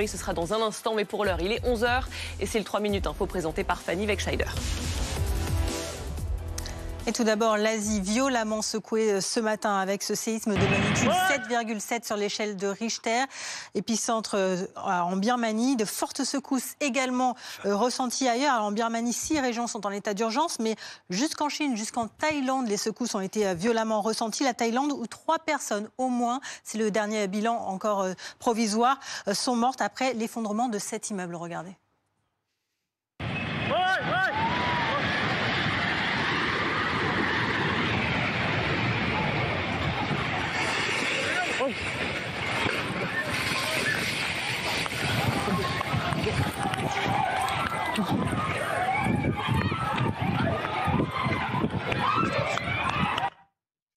Ce sera dans un instant, mais pour l'heure, il est 11h et c'est le 3 minutes info présenté par Fanny Wegscheider. Et tout d'abord, l'Asie violemment secouée ce matin avec ce séisme de magnitude 7,7 sur l'échelle de Richter, épicentre en Birmanie. De fortes secousses également ressenties ailleurs. Alors en Birmanie, 6 régions sont en état d'urgence, mais jusqu'en Chine, jusqu'en Thaïlande, les secousses ont été violemment ressenties. La Thaïlande, où 3 personnes au moins, c'est le dernier bilan encore provisoire, sont mortes après l'effondrement de 7 immeubles. Regardez.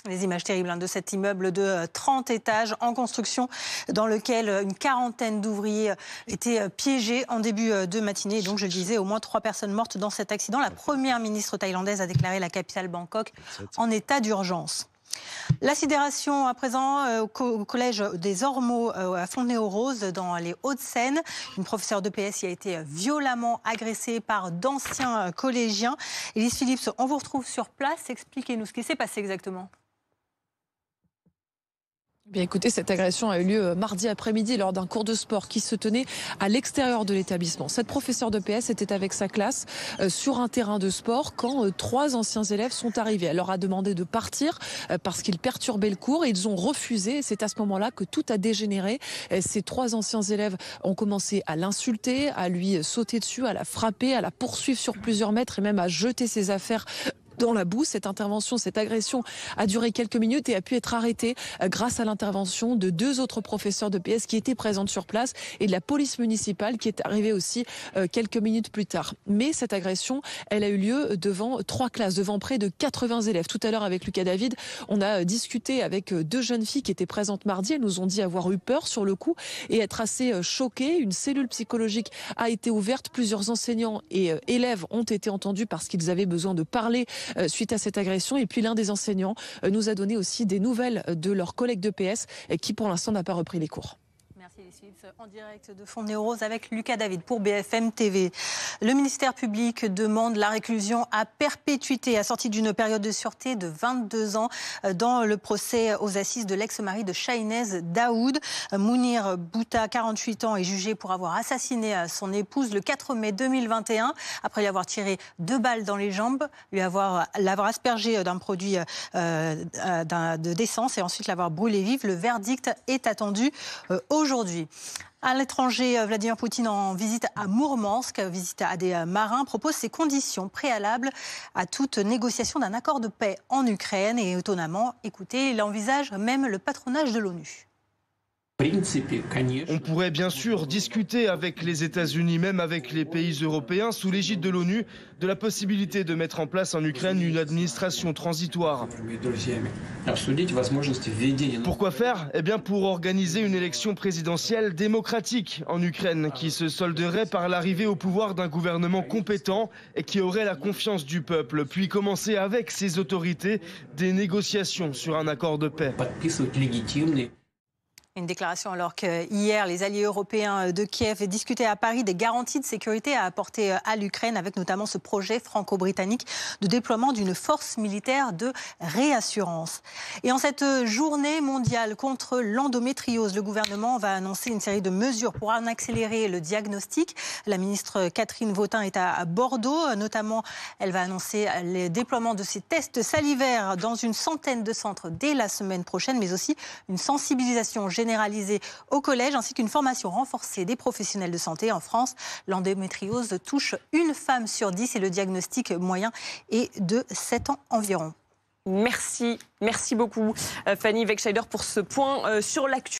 Les images terribles de cet immeuble de 30 étages en construction dans lequel une quarantaine d'ouvriers étaient piégés en début de matinée. Donc je le disais, au moins 3 personnes mortes dans cet accident. La première ministre thaïlandaise a déclaré la capitale Bangkok en état d'urgence. La sidération à présent au collège des Ormeaux à Fontenay-aux-Roses dans les Hauts-de-Seine. Une professeure d'EPS y a été violemment agressée par d'anciens collégiens. Élise Phillips, on vous retrouve sur place. Expliquez-nous ce qui s'est passé exactement. Bien écoutez, cette agression a eu lieu mardi après-midi lors d'un cours de sport qui se tenait à l'extérieur de l'établissement. Cette professeure de PS était avec sa classe sur un terrain de sport quand 3 anciens élèves sont arrivés. Elle leur a demandé de partir parce qu'ils perturbaient le cours et ils ont refusé. C'est à ce moment-là que tout a dégénéré. Ces 3 anciens élèves ont commencé à l'insulter, à lui sauter dessus, à la frapper, à la poursuivre sur plusieurs mètres et même à jeter ses affaires dans la boue. Cette intervention, cette agression a duré quelques minutes et a pu être arrêtée grâce à l'intervention de 2 autres professeurs de PS qui étaient présentes sur place et de la police municipale qui est arrivée aussi quelques minutes plus tard. Mais cette agression, elle a eu lieu devant 3 classes, devant près de 80 élèves. Tout à l'heure avec Lucas David, on a discuté avec 2 jeunes filles qui étaient présentes mardi. Elles nous ont dit avoir eu peur sur le coup et être assez choquées. Une cellule psychologique a été ouverte. Plusieurs enseignants et élèves ont été entendus parce qu'ils avaient besoin de parler suite à cette agression. Et puis l'un des enseignants nous a donné aussi des nouvelles de leurs collègues de PS qui pour l'instant n'a pas repris les cours. Merci les suites en direct de Fontenay-aux-Roses avec Lucas David pour BFM TV. Le ministère public demande la réclusion à perpétuité assortie d'une période de sûreté de 22 ans dans le procès aux assises de l'ex-mari de Shahinez Daoud. Mounir Bouta, 48 ans, est jugé pour avoir assassiné son épouse le 4 mai 2021 après lui avoir tiré 2 balles dans les jambes, l'avoir aspergé d'un produit d'essence et ensuite l'avoir brûlé vive. Le verdict est attendu aujourd'hui. À l'étranger, Vladimir Poutine en visite à Mourmansk, visite à des marins, propose ses conditions préalables à toute négociation d'un accord de paix en Ukraine. Et étonnamment, écoutez, il envisage même le patronage de l'ONU. On pourrait bien sûr discuter avec les États-Unis, même avec les pays européens, sous l'égide de l'ONU, de la possibilité de mettre en place en Ukraine une administration transitoire. Pourquoi faire ? Eh bien pour organiser une élection présidentielle démocratique en Ukraine, qui se solderait par l'arrivée au pouvoir d'un gouvernement compétent et qui aurait la confiance du peuple, puis commencer avec ses autorités des négociations sur un accord de paix. Une déclaration alors qu'hier, les alliés européens de Kiev discutaient à Paris des garanties de sécurité à apporter à l'Ukraine, avec notamment ce projet franco-britannique de déploiement d'une force militaire de réassurance. Et en cette journée mondiale contre l'endométriose, le gouvernement va annoncer une série de mesures pour en accélérer le diagnostic. La ministre Catherine Vautrin est à Bordeaux. Notamment, elle va annoncer le déploiement de ces tests salivaires dans une centaine de centres dès la semaine prochaine, mais aussi une sensibilisation généralisée au collège, ainsi qu'une formation renforcée des professionnels de santé. En France, l'endométriose touche une femme sur 10 et le diagnostic moyen est de 7 ans environ. Merci beaucoup Fanny Wegscheider pour ce point sur l'actu.